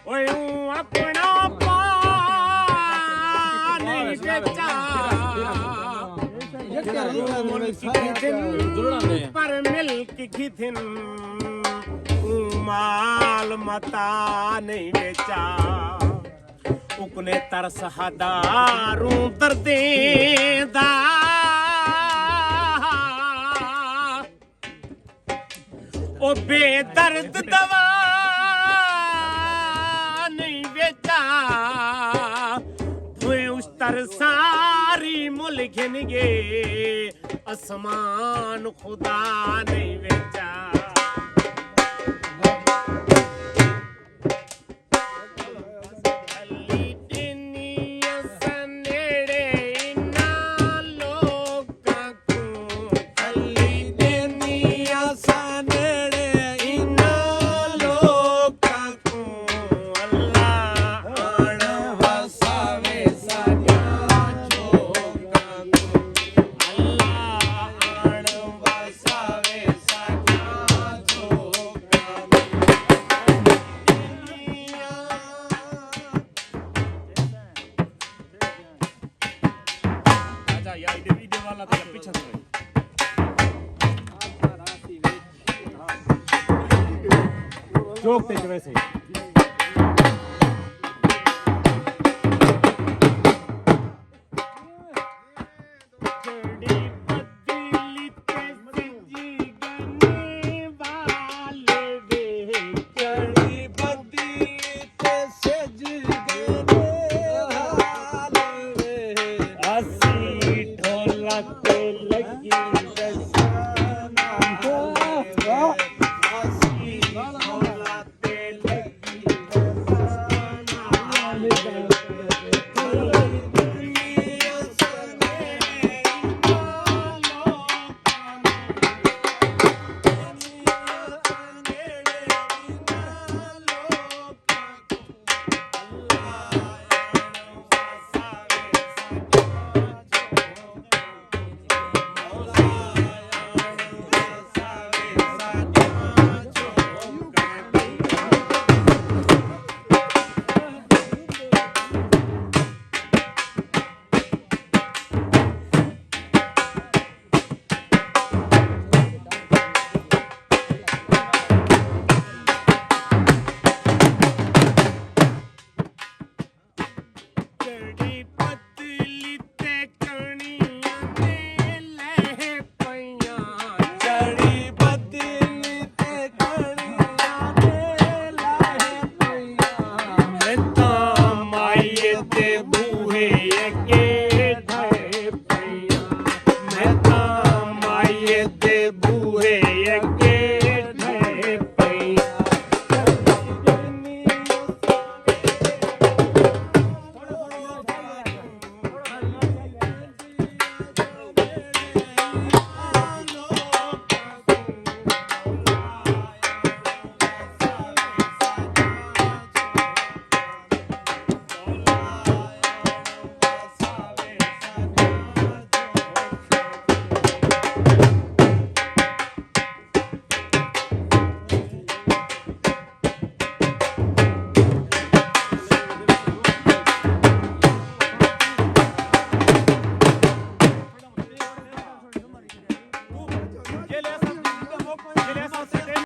ਓਏ ਊਂ ਆਪਣਾ ਪਾਣੀ ਵੇਚਾ पर मिल्क की थिन माल मता नहीं बेचा उकने तरस हदारूं दर्देदा ओ बेदर्द दवा नहीं बेचा उस तर सारी मुल्क निगे आसमान खुदा नहीं बेचा अली दुनिया सनेड़े इना लोकां को अली दुनिया सनेड़े इना लोकां को अल्लाह आण वसावे सानिया जोगां को जोक ते वैसे